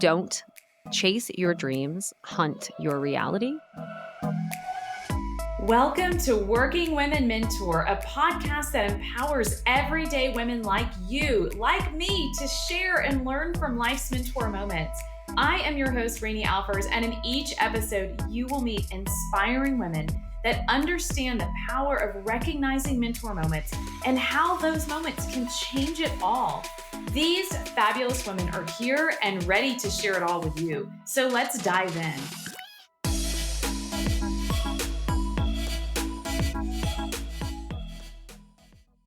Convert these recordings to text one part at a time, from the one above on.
Don't chase your dreams, hunt your reality. Welcome to Working Women Mentor, a podcast that empowers everyday women like you, like me, to share and learn from life's mentor moments. I am your host, Rani Alfers, and in each episode, you will meet inspiring women that understand the power of recognizing mentor moments and how those moments can change it all. These fabulous women are here and ready to share it all with you. So let's dive in.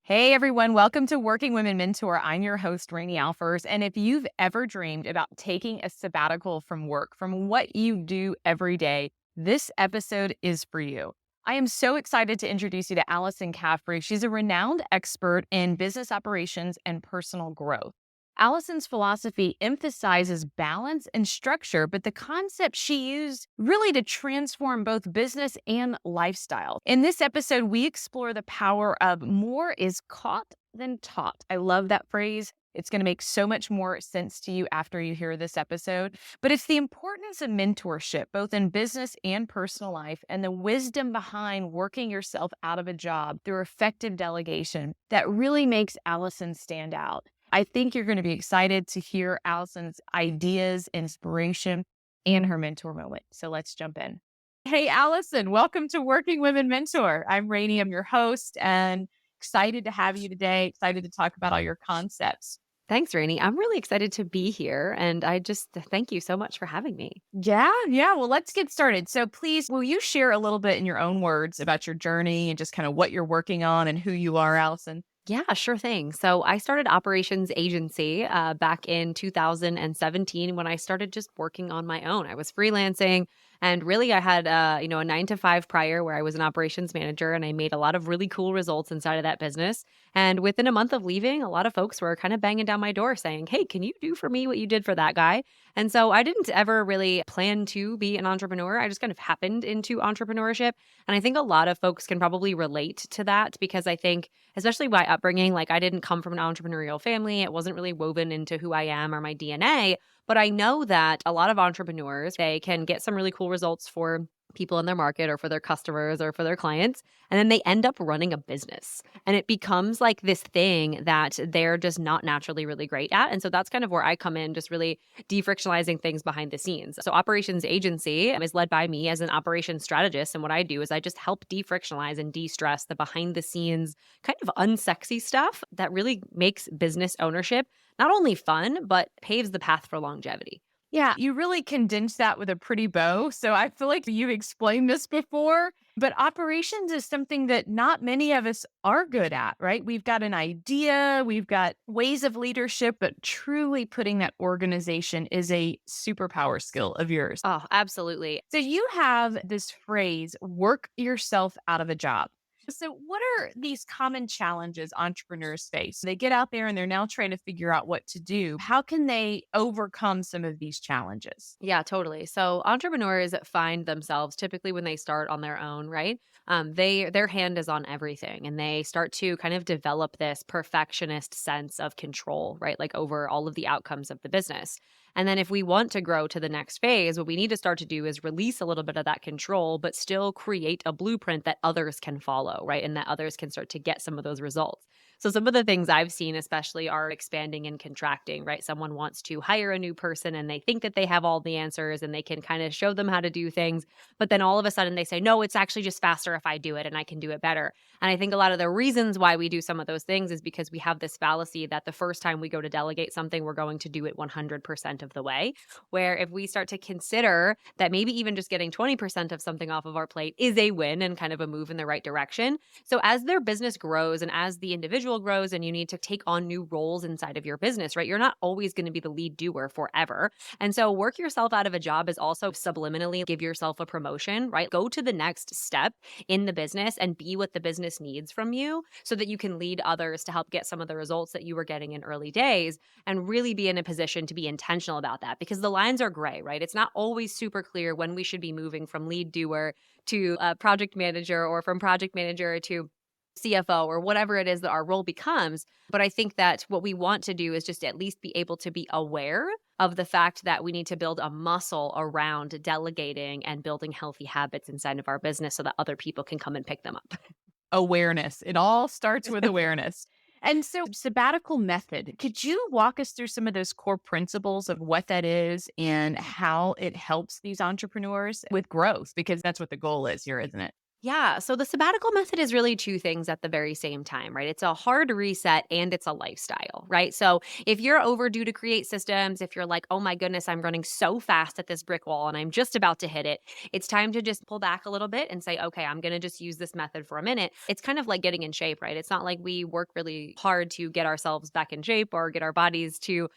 Hey everyone, welcome to Working Women Mentor. I'm your host, Rani Alfers. And if you've ever dreamed about taking a sabbatical from work, from what you do every day, this episode is for you. I am so excited to introduce you to Alyson Caffrey. She's a renowned expert in business operations and personal growth. Alyson's philosophy emphasizes balance and structure, but the concept she used really to transform both business and lifestyle. In this episode, we explore the power of more is caught than taught. I love that phrase. It's going to make so much more sense to you after you hear this episode. But it's the importance of mentorship, both in business and personal life, and the wisdom behind working yourself out of a job through effective delegation that really makes Alyson stand out. I think you're going to be excited to hear Alyson's ideas, inspiration, and her mentor moment. So let's jump in. Hey, Alyson, welcome to Working Women Mentor. I'm Rani, I'm your host, and excited to have you today, excited to talk about all your concepts. Thanks, Rani. I'm really excited to be here, and I just thank you so much for having me. Yeah. Well, let's get started. So please, will you share a little bit in your own words about your journey and just kind of what you're working on and who you are, Alyson? Yeah, sure thing. So I started Operations Agency back in 2017 when I started just working on my own. I was freelancing, and really I had a 9 to 5 prior where I was an operations manager, and I made a lot of really cool results inside of that business. And within a month of leaving, a lot of folks were kind of banging down my door saying, "Hey, can you do for me what you did for that guy?" And so I didn't ever really plan to be an entrepreneur. I just kind of happened into entrepreneurship. And I think a lot of folks can probably relate to that because I think, especially my upbringing, like I didn't come from an entrepreneurial family. It wasn't really woven into who I am or my DNA. But I know that a lot of entrepreneurs, they can get some really cool results for people in their market or for their customers or for their clients. And then they end up running a business. And it becomes like this thing that they're just not naturally really great at. And so that's kind of where I come in, just really defrictionalizing things behind the scenes. So Operations Agency is led by me as an operations strategist. And what I do is I just help defrictionalize and de-stress the behind the scenes kind of unsexy stuff that really makes business ownership not only fun, but paves the path for longevity. Yeah, you really condensed that with a pretty bow. So I feel like you've explained this before, but operations is something that not many of us are good at, right? We've got an idea, we've got ways of leadership, but truly putting that organization is a superpower skill of yours. Oh, absolutely. So you have this phrase, work yourself out of a job. So what are these common challenges entrepreneurs face? They get out there and they're now trying to figure out what to do. How can they overcome some of these challenges? Yeah, totally. So entrepreneurs find themselves typically when they start on their own, right? Their hand is on everything, and they start to kind of develop this perfectionist sense of control, right? Like over all of the outcomes of the business. And then if we want to grow to the next phase, what we need to start to do is release a little bit of that control, but still create a blueprint that others can follow, right? And that others can start to get some of those results. So some of the things I've seen especially are expanding and contracting, right? Someone wants to hire a new person and they think that they have all the answers and they can kind of show them how to do things. But then all of a sudden they say, no, it's actually just faster if I do it and I can do it better. And I think a lot of the reasons why we do some of those things is because we have this fallacy that the first time we go to delegate something, we're going to do it 100% of the way. Where if we start to consider that maybe even just getting 20% of something off of our plate is a win and kind of a move in the right direction. So as their business grows and as the individual grows and you need to take on new roles inside of your business, right? You're not always going to be the lead doer forever. And so work yourself out of a job is also subliminally give yourself a promotion, right? Go to the next step in the business and be what the business needs from you so that you can lead others to help get some of the results that you were getting in early days and really be in a position to be intentional about that because the lines are gray, right? It's not always super clear when we should be moving from lead doer to project manager or from project manager to CFO or whatever it is that our role becomes. But I think that what we want to do is just at least be able to be aware of the fact that we need to build a muscle around delegating and building healthy habits inside of our business so that other people can come and pick them up. Awareness. It all starts with awareness. And so, sabbatical method, could you walk us through some of those core principles of what that is and how it helps these entrepreneurs with growth? Because that's what the goal is here, isn't it? Yeah. So the sabbatical method is really two things at the very same time, right? It's a hard reset and it's a lifestyle, right? So if you're overdue to create systems, if you're like, oh my goodness, I'm running so fast at this brick wall and I'm just about to hit it, it's time to just pull back a little bit and say, okay, I'm going to just use this method for a minute. It's kind of like getting in shape, right? It's not like we work really hard to get ourselves back in shape or get our bodies to,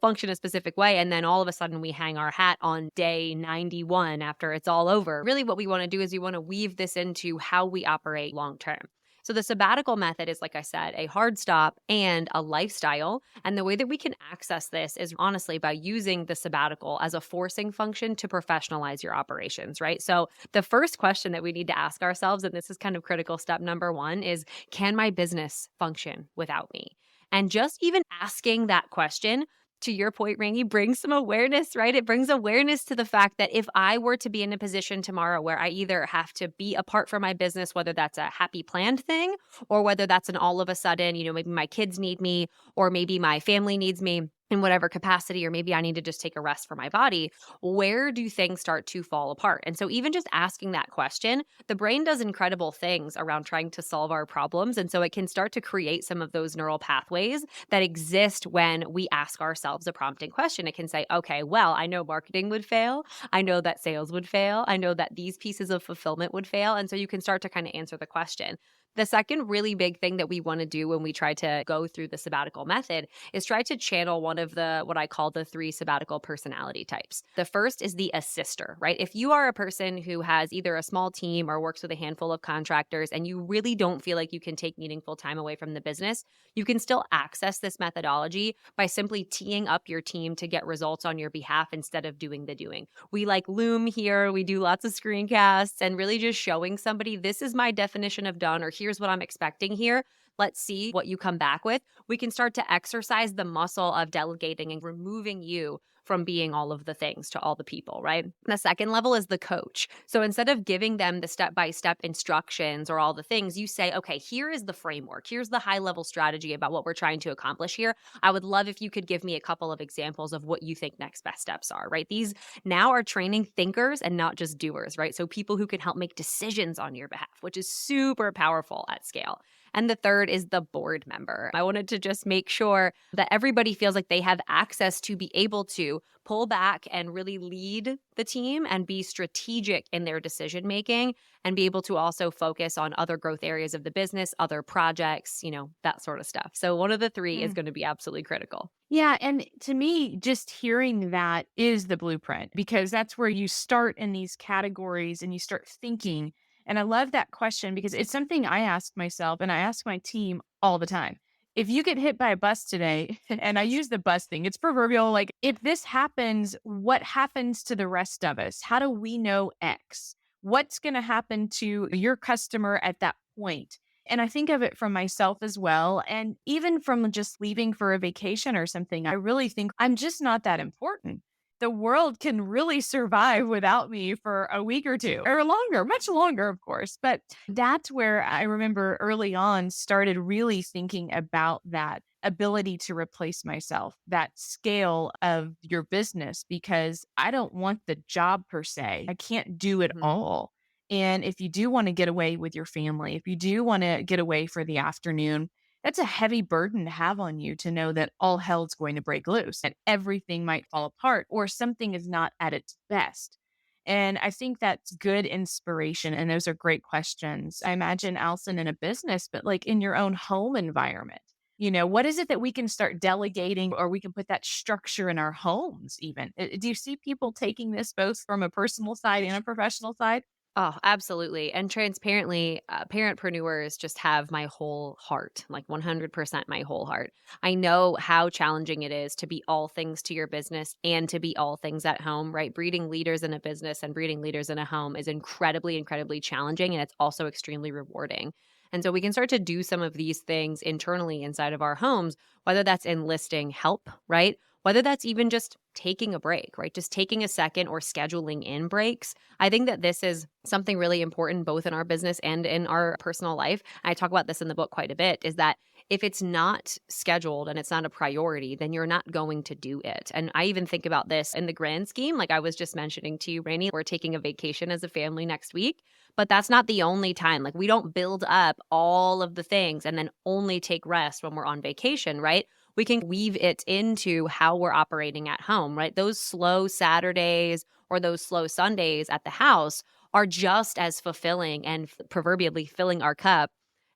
function a specific way. And then all of a sudden we hang our hat on day 91 after it's all over. Really, what we want to do is we want to weave this into how we operate long term. So the sabbatical method is, like I said, a hard stop and a lifestyle. And the way that we can access this is honestly by using the sabbatical as a forcing function to professionalize your operations, right? So the first question that we need to ask ourselves, and this is kind of critical step number one, is can my business function without me? And just even asking that question, to your point, Rangy, brings some awareness, right? It brings awareness to the fact that if I were to be in a position tomorrow where I either have to be apart from my business, whether that's a happy planned thing or whether that's an all of a sudden, maybe my kids need me or maybe my family needs me in whatever capacity, or maybe I need to just take a rest for my body, where do things start to fall apart? And so even just asking that question, the brain does incredible things around trying to solve our problems. And so it can start to create some of those neural pathways that exist when we ask ourselves a prompting question. It can say, okay, well, I know marketing would fail. I know that sales would fail. I know that these pieces of fulfillment would fail. And so you can start to kind of answer the question. The second really big thing that we want to do when we try to go through the sabbatical method is try to channel one of the what I call the three sabbatical personality types. The first is the assister, right? If you are a person who has either a small team or works with a handful of contractors and you really don't feel like you can take meaningful time away from the business, you can still access this methodology by simply teeing up your team to get results on your behalf instead of doing the doing. We like Loom here, we do lots of screencasts and really just showing somebody this is my definition of done, or here's what I'm expecting here. Let's see what you come back with. We can start to exercise the muscle of delegating and removing you from being all of the things to all the people, right? The second level is the coach. So instead of giving them the step-by-step instructions or all the things, you say, okay, here is the framework. Here's the high-level strategy about what we're trying to accomplish here. I would love if you could give me a couple of examples of what you think next best steps are, right? These now are training thinkers and not just doers, right? So people who can help make decisions on your behalf, which is super powerful at scale. And the third is the board member. I wanted to just make sure that everybody feels like they have access to be able to pull back and really lead the team and be strategic in their decision making and be able to also focus on other growth areas of the business, other projects, that sort of stuff. So one of the three is going to be absolutely critical. Yeah. And to me, just hearing that is the blueprint because that's where you start in these categories and you start thinking. And I love that question because it's something I ask myself and I ask my team all the time. If you get hit by a bus today, and I use the bus thing, it's proverbial. Like, if this happens, what happens to the rest of us? How do we know X? What's going to happen to your customer at that point? And I think of it from myself as well. And even from just leaving for a vacation or something, I really think I'm just not that important. The world can really survive without me for a week or two or longer, much longer, of course. But that's where I remember early on started really thinking about that ability to replace myself, that scale of your business, because I don't want the job per se. I can't do it Mhm. all. And if you do want to get away with your family, if you do want to get away for the afternoon, that's a heavy burden to have on you to know that all hell's going to break loose and everything might fall apart or something is not at its best. And I think that's good inspiration. And those are great questions. I imagine, Alison, in a business, but like in your own home environment. What is it that we can start delegating or we can put that structure in our homes even? Do you see people taking this both from a personal side and a professional side? Oh, absolutely. And transparently, parentpreneurs just have my whole heart, like 100% my whole heart. I know how challenging it is to be all things to your business and to be all things at home, right? Breeding leaders in a business and breeding leaders in a home is incredibly, incredibly challenging. And it's also extremely rewarding. And so we can start to do some of these things internally inside of our homes, whether that's enlisting help, right? Whether that's even just taking a break, right? Just taking a second or scheduling in breaks. I think that this is something really important both in our business and in our personal life. I talk about this in the book quite a bit, is that if it's not scheduled and it's not a priority, then you're not going to do it. And I even think about this in the grand scheme. Like I was just mentioning to you, Rainey, we're taking a vacation as a family next week, but that's not the only time. Like we don't build up all of the things and then only take rest when we're on vacation, right? We can weave it into how we're operating at home, right? Those slow Saturdays or those slow Sundays at the house are just as fulfilling and proverbially filling our cup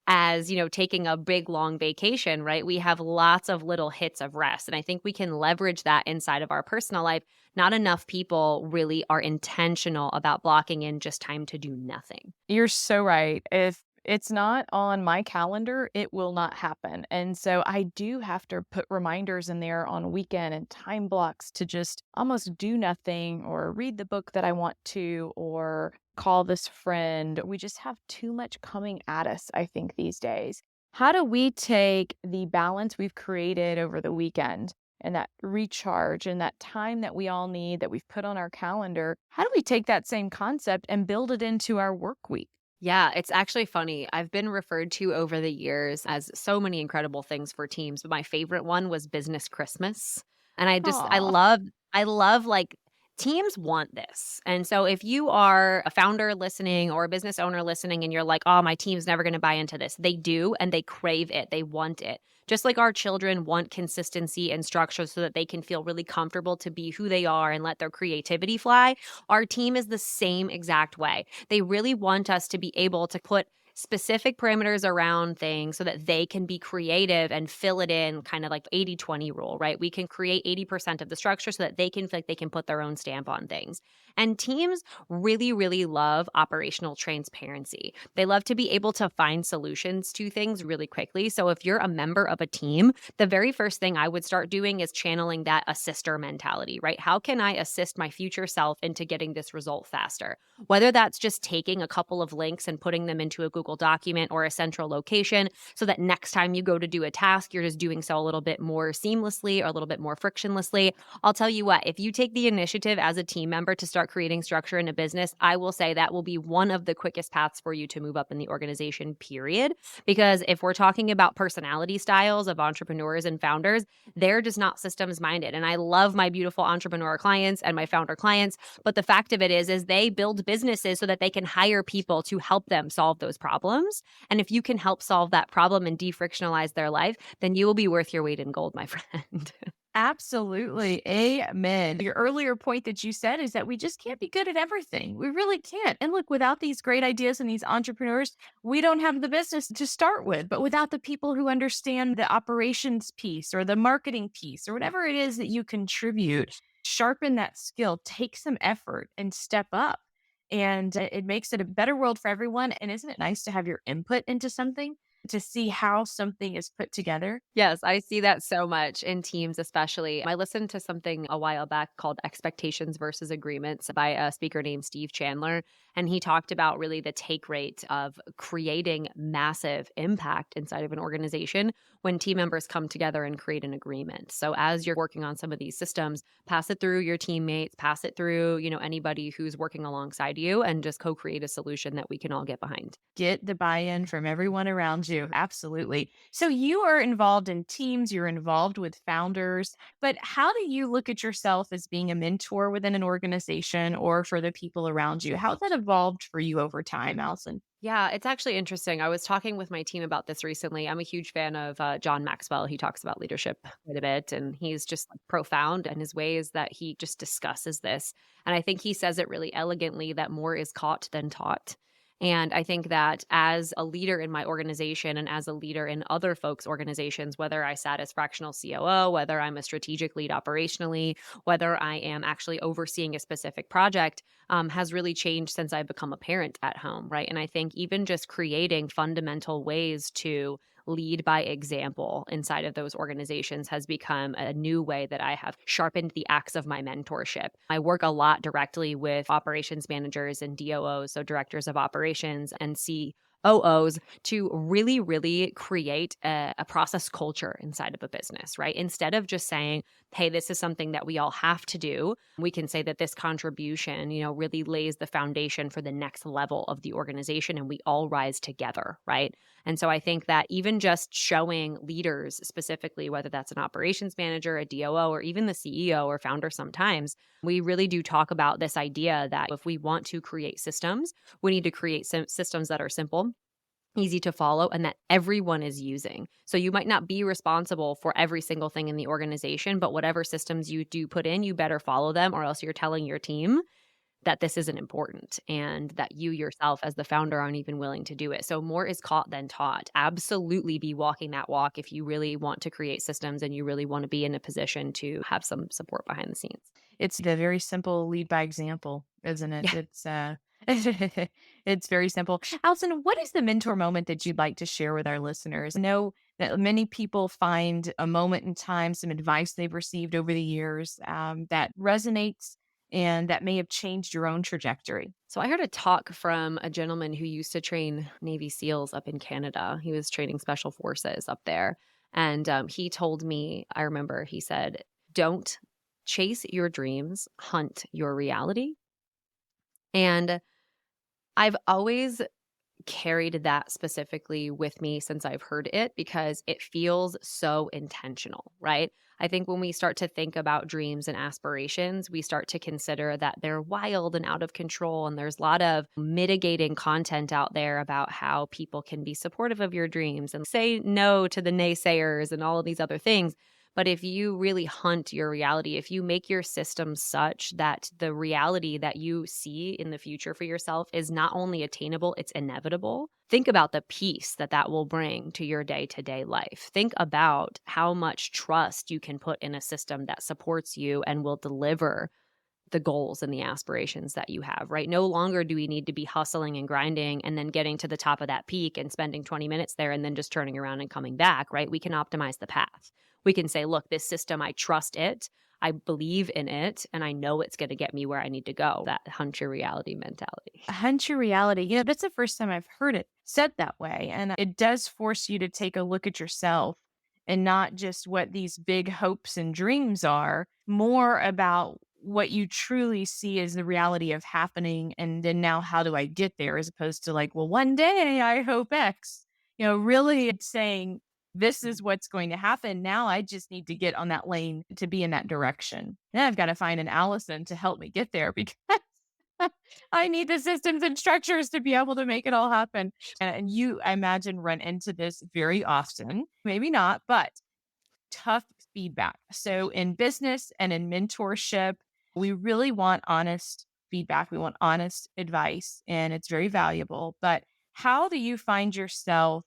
as, taking a big long vacation, right? We have lots of little hits of rest. And I think we can leverage that inside of our personal life. Not enough people really are intentional about blocking in just time to do nothing. You're so right. If it's not on my calendar, it will not happen. And so I do have to put reminders in there on weekend and time blocks to just almost do nothing or read the book that I want to or call this friend. We just have too much coming at us, I think, these days. How do we take the balance we've created over the weekend and that recharge and that time that we all need that we've put on our calendar? How do we take that same concept and build it into our work week? Yeah, it's actually funny. I've been referred to over the years as so many incredible things for teams, but my favorite one was Business Christmas. And Aw. I love like teams want this. And so if you are a founder listening or a business owner listening and you're like, "Oh, my team's never going to buy into this." They do and they crave it. They want it. Just like our children want consistency and structure so that they can feel really comfortable to be who they are and let their creativity fly, our team is the same exact way. They really want us to be able to put specific parameters around things so that they can be creative and fill it in, kind of like 80-20 rule, right? We can create 80% of the structure so that they can feel like they can put their own stamp on things. And teams really, really love operational transparency. They love to be able to find solutions to things really quickly. So if you're a member of a team, the very first thing I would start doing is channeling that assister mentality, right? How can I assist my future self into getting this result faster? Whether that's just taking a couple of links and putting them into a Google document or a central location so that next time you go to do a task, you're just doing so a little bit more seamlessly or a little bit more frictionlessly. I'll tell you what, if you take the initiative as a team member to start creating structure in a business, I will say that will be one of the quickest paths for you to move up in the organization, period. Because if we're talking about personality styles of entrepreneurs and founders, they're just not systems minded. And I love my beautiful entrepreneur clients and my founder clients. But the fact of it is they build businesses so that they can hire people to help them solve those problems. And if you can help solve that problem and defrictionalize their life, then you will be worth your weight in gold, my friend. Absolutely. Amen. Your earlier point that you said is that we just can't be good at everything. We really can't. And look, without these great ideas and these entrepreneurs, we don't have the business to start with. But without the people who understand the operations piece or the marketing piece or whatever it is that you contribute, sharpen that skill, take some effort and step up. And it makes it a better world for everyone. And isn't it nice to have your input into something to see how something is put together? Yes, I see that so much in teams, especially. I listened to something a while back called Expectations versus Agreements by a speaker named Steve Chandler. And he talked about really the take rate of creating massive impact inside of an organization when team members come together and create an agreement. So as you're working on some of these systems, pass it through your teammates, pass it through, anybody who's working alongside you and just co-create a solution that we can all get behind. Get the buy-in from everyone around you. Absolutely. So you are involved in teams, you're involved with founders, but how do you look at yourself as being a mentor within an organization or for the people around you? How's that evolved for you over time, Allison? Yeah, it's actually interesting. I was talking with my team about this recently. I'm a huge fan of John Maxwell. He talks about leadership quite a bit, and he's just like, profound in his ways that he just discusses this. And I think he says it really elegantly that more is caught than taught. And I think that as a leader in my organization and as a leader in other folks' organizations, whether I sat as fractional COO, whether I'm a strategic lead operationally, whether I am actually overseeing a specific project, has really changed since I've become a parent at home, right? And I think even just creating fundamental ways to lead by example inside of those organizations has become a new way that I have sharpened the axe of my mentorship. I work a lot directly with operations managers and DOOs, so directors of operations and OOs to really, really create a process culture inside of a business, right? Instead of just saying, hey, this is something that we all have to do, we can say that this contribution, really lays the foundation for the next level of the organization and we all rise together, right? And so I think that even just showing leaders specifically, whether that's an operations manager, a DOO, or even the CEO or founder sometimes, we really do talk about this idea that if we want to create systems, we need to create systems that are simple, easy to follow, and that everyone is using. So you might not be responsible for every single thing in the organization, but whatever systems you do put in, you better follow them, or else you're telling your team that this isn't important and that you yourself as the founder aren't even willing to do it. So more is caught than taught. Absolutely be walking that walk if you really want to create systems and you really want to be in a position to have some support behind the scenes. It's the very simple lead by example, isn't it? Yeah. It's very simple. Alison, what is the mentor moment that you'd like to share with our listeners? I know that many people find a moment in time, some advice they've received over the years that resonates and that may have changed your own trajectory. So I heard a talk from a gentleman who used to train Navy SEALs up in Canada. He was training special forces up there. And he told me, I remember he said, don't chase your dreams, hunt your reality. And I've always carried that specifically with me since I've heard it because it feels so intentional, right? I think when we start to think about dreams and aspirations, we start to consider that they're wild and out of control. And there's a lot of mitigating content out there about how people can be supportive of your dreams and say no to the naysayers and all of these other things. But if you really hunt your reality, if you make your system such that the reality that you see in the future for yourself is not only attainable, it's inevitable, think about the peace that that will bring to your day-to-day life. Think about how much trust you can put in a system that supports you and will deliver the goals and the aspirations that you have, right? No longer do we need to be hustling and grinding and then getting to the top of that peak and spending 20 minutes there and then just turning around and coming back, right? We can optimize the path. We can say, look, this system, I trust it. I believe in it and I know it's going to get me where I need to go. That hunt your reality mentality. Hunt your reality. That's the first time I've heard it said that way. And it does force you to take a look at yourself and not just what these big hopes and dreams are, more about what you truly see as the reality of happening. And then now, how do I get there? As opposed to like, well, one day I hope X. Really it's saying, this is what's going to happen. Now I just need to get on that lane to be in that direction. Now I've got to find an Allison to help me get there because I need the systems and structures to be able to make it all happen. And you, I imagine, run into this very often. Maybe not, but tough feedback. So in business and in mentorship, we really want honest feedback. We want honest advice, and it's very valuable. But how do you find yourself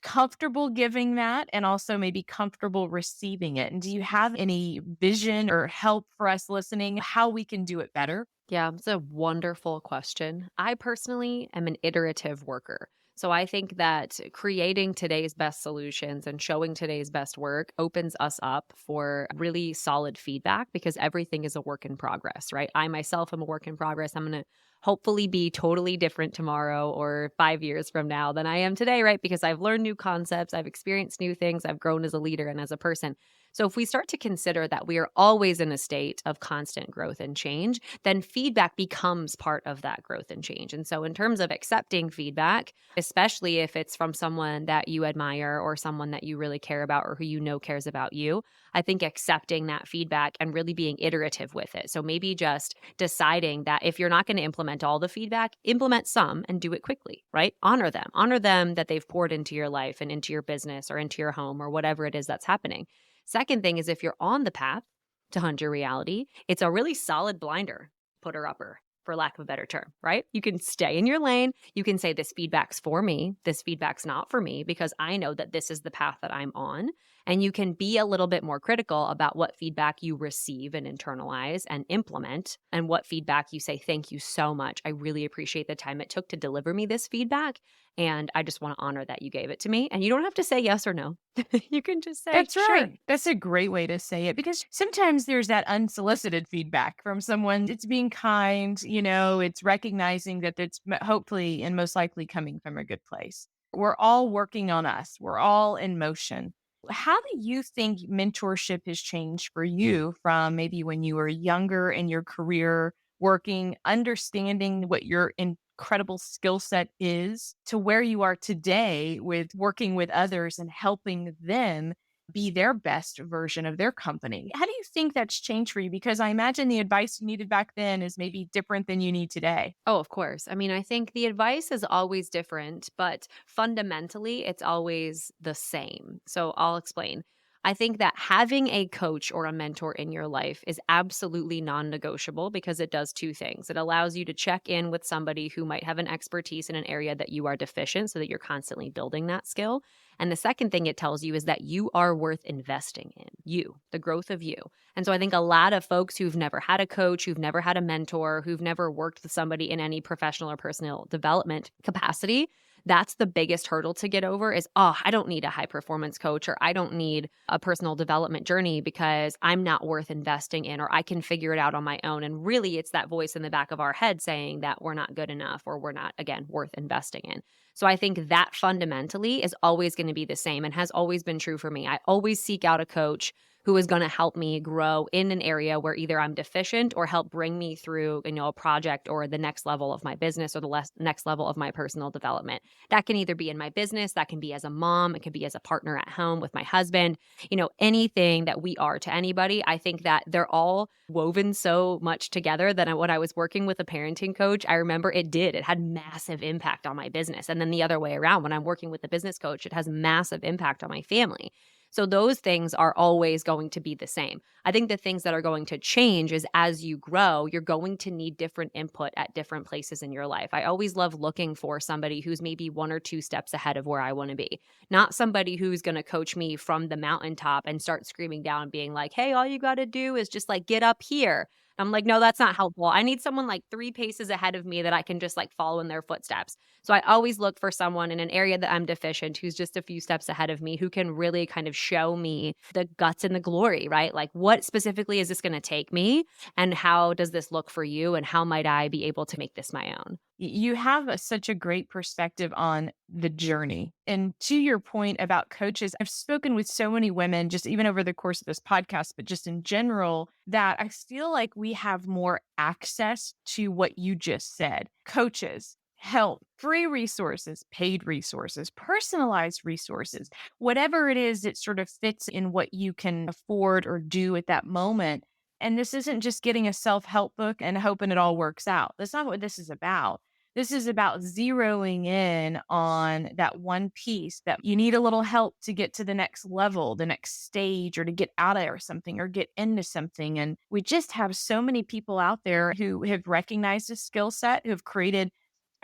comfortable giving that and also maybe comfortable receiving it? And do you have any vision or help for us listening how we can do it better? Yeah, it's a wonderful question. I personally am an iterative worker. So I think that creating today's best solutions and showing today's best work opens us up for really solid feedback because everything is a work in progress, right? I myself am a work in progress. I'm going to hopefully be totally different tomorrow or 5 years from now than I am today, right? Because I've learned new concepts, I've experienced new things, I've grown as a leader and as a person. So if we start to consider that we are always in a state of constant growth and change, then feedback becomes part of that growth and change. And so in terms of accepting feedback, especially if it's from someone that you admire or someone that you really care about or who you know cares about you, I think accepting that feedback and really being iterative with it. So maybe just deciding that if you're not going to implement all the feedback, implement some and do it quickly, right? Honor them. Honor them that they've poured into your life and into your business or into your home or whatever it is that's happening. Second thing is if you're on the path to hunt your reality, it's a really solid blinder, putter upper, for lack of a better term, right? You can stay in your lane. You can say this feedback's for me. This feedback's not for me because I know that this is the path that I'm on. And you can be a little bit more critical about what feedback you receive and internalize and implement, and what feedback you say, thank you so much. I really appreciate the time it took to deliver me this feedback. And I just want to honor that you gave it to me. And you don't have to say yes or no. You can just say, That's sure. right. That's a great way to say it because sometimes there's that unsolicited feedback from someone. It's being kind, it's recognizing that it's hopefully and most likely coming from a good place. We're all working on us, we're all in motion. How do you think mentorship has changed for you from maybe when you were younger in your career, working, understanding what your incredible skill set is to where you are today with working with others and helping them be their best version of their company? How do you think that's changed for you? Because I imagine the advice you needed back then is maybe different than you need today. Oh, of course. I mean, I think the advice is always different, but fundamentally, it's always the same. So I'll explain. I think that having a coach or a mentor in your life is absolutely non negotiable because it does two things. It allows you to check in with somebody who might have an expertise in an area that you are deficient so that you're constantly building that skill. And the second thing it tells you is that you are worth investing in you, the growth of you. And so I think a lot of folks who've never had a coach, who've never had a mentor, who've never worked with somebody in any professional or personal development capacity, that's the biggest hurdle to get over is, oh, I don't need a high performance coach or I don't need a personal development journey because I'm not worth investing in or I can figure it out on my own. And really, it's that voice in the back of our head saying that we're not good enough or we're not, again, worth investing in. So I think that fundamentally is always going to be the same and has always been true for me. I always seek out a coach who is going to help me grow in an area where either I'm deficient or help bring me through, a project or the next level of my business or the next level of my personal development. That can either be in my business, that can be as a mom, it could be as a partner at home with my husband, anything that we are to anybody. I think that they're all woven so much together that when I was working with a parenting coach, I remember it had massive impact on my business. And then the other way around, when I'm working with a business coach, it has massive impact on my family. So those things are always going to be the same. I think the things that are going to change is as you grow, you're going to need different input at different places in your life. I always love looking for somebody who's maybe one or two steps ahead of where I want to be, not somebody who's going to coach me from the mountaintop and start screaming down being like, hey, all you got to do is just like get up here. I'm like, no, that's not helpful. I need someone like 3 paces ahead of me that I can just like follow in their footsteps. So I always look for someone in an area that I'm deficient who's just a few steps ahead of me who can really kind of show me the guts and the glory, right? Like what specifically is this going to take me and how does this look for you and how might I be able to make this my own? You have such a great perspective on the journey. And to your point about coaches, I've spoken with so many women, just even over the course of this podcast, but just in general, that I feel like we have more access to what you just said. Coaches, help, free resources, paid resources, personalized resources, whatever it is that sort of fits in what you can afford or do at that moment. And this isn't just getting a self help book and hoping it all works out. That's not what this is about. This is about zeroing in on that one piece that you need a little help to get to the next level, the next stage, or to get out of or something or get into something. And we just have so many people out there who have recognized a skill set, who have created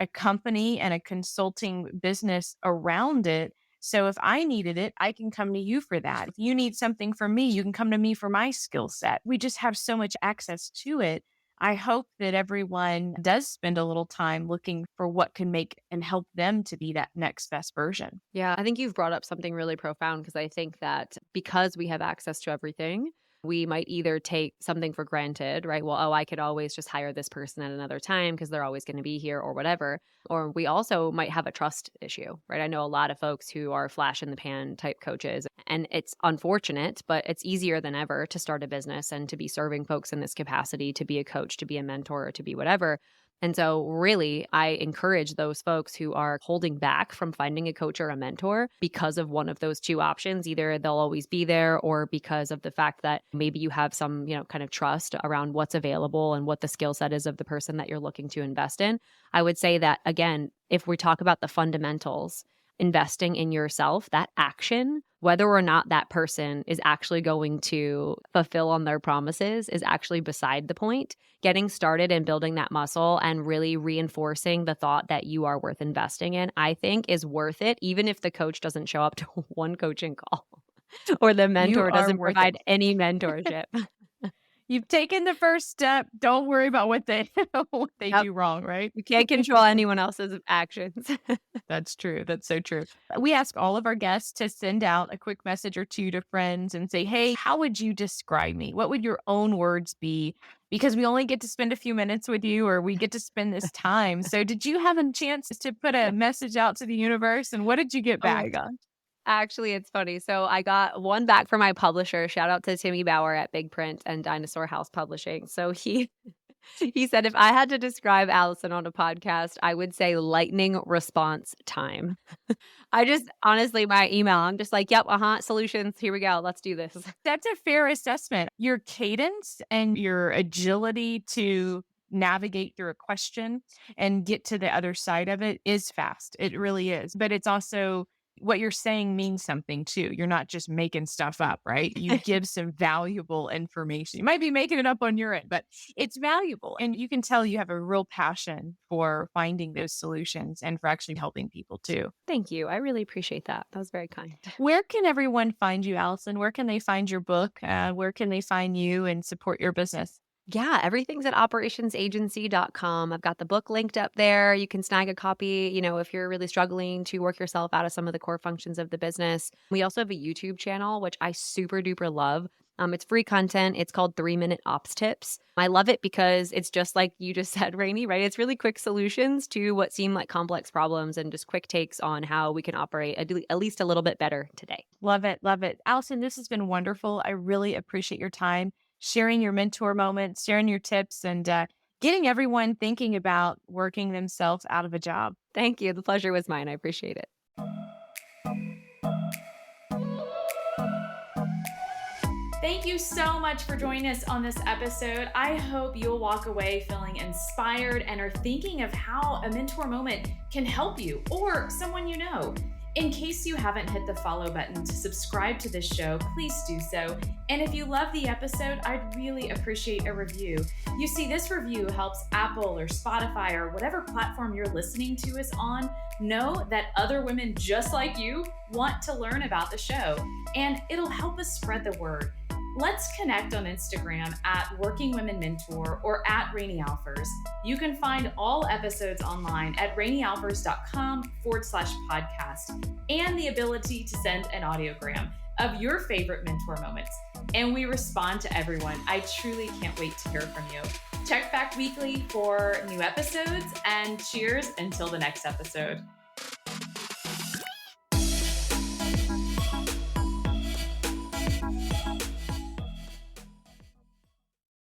a company and a consulting business around it. So if I needed it, I can come to you for that. If you need something from me, you can come to me for my skill set. We just have so much access to it. I hope that everyone does spend a little time looking for what can make and help them to be that next best version. Yeah, I think you've brought up something really profound because I think that because we have access to everything, we might either take something for granted, right? Well, oh, I could always just hire this person at another time because they're always going to be here or whatever. Or we also might have a trust issue, right? I know a lot of folks who are flash in the pan type coaches, and it's unfortunate, but it's easier than ever to start a business and to be serving folks in this capacity, to be a coach, to be a mentor, or to be whatever. And so, really, I encourage those folks who are holding back from finding a coach or a mentor because of one of those two options. Either they'll always be there, or because of the fact that maybe you have some, kind of trust around what's available and what the skill set is of the person that you're looking to invest in. I would say that, again, if we talk about the fundamentals, investing in yourself, that action, whether or not that person is actually going to fulfill on their promises, is actually beside the point. Getting started and building that muscle and really reinforcing the thought that you are worth investing in, I think is worth it, even if the coach doesn't show up to one coaching call. or the You mentor are doesn't worth it. provide any mentorship. You've taken the first step. Don't worry about what they what they Yep. do wrong, right? You can't control anyone else's actions. That's true. That's so true. We ask all of our guests to send out a quick message or two to friends and say, "Hey, how would you describe me? What would your own words be?" Because we only get to spend a few minutes with you or we get to spend this time. So, did you have a chance to put a message out to the universe and what did you get Oh my back? gosh. Actually, it's funny. So I got one back from my publisher. Shout out to Timmy Bauer at Big Print and Dinosaur House Publishing. So he said if I had to describe Allison on a podcast, I would say lightning response time. I just honestly my email, I'm just like, "Yep, solutions. Here we go. Let's do this." That's a fair assessment. Your cadence and your agility to navigate through a question and get to the other side of it is fast. It really is. But it's also what you're saying means something too. You're not just making stuff up, right? You give some valuable information. You might be making it up on your end, but it's valuable. And you can tell you have a real passion for finding those solutions and for actually helping people too. Thank you. I really appreciate that. That was very kind. Where can everyone find you, Allison? Where can they find your book? Where can they find you and support your business? Yeah, everything's at operationsagency.com. I've got the book linked up there. You can snag a copy, if you're really struggling to work yourself out of some of the core functions of the business. We also have a YouTube channel, which I super duper love. It's free content. It's called 3 Minute Ops Tips. I love it because it's just like you just said, Rainey, right? It's really quick solutions to what seem like complex problems and just quick takes on how we can operate at least a little bit better today. Love it. Love it. Allison, this has been wonderful. I really appreciate your time sharing your mentor moments, sharing your tips, and getting everyone thinking about working themselves out of a job. Thank you. The pleasure was mine. I appreciate it. Thank you so much for joining us on this episode. I hope you'll walk away feeling inspired and are thinking of how a mentor moment can help you or someone you know. In case you haven't hit the follow button to subscribe to this show, please do so. And if you love the episode, I'd really appreciate a review. You see, this review helps Apple or Spotify or whatever platform you're listening to us on know that other women just like you want to learn about the show, and it'll help us spread the word. Let's connect on Instagram at Working Women Mentor or at Rani Alfers. You can find all episodes online at ranialfers.com/podcast and the ability to send an audiogram of your favorite mentor moments. And we respond to everyone. I truly can't wait to hear from you. Check back weekly for new episodes and cheers until the next episode.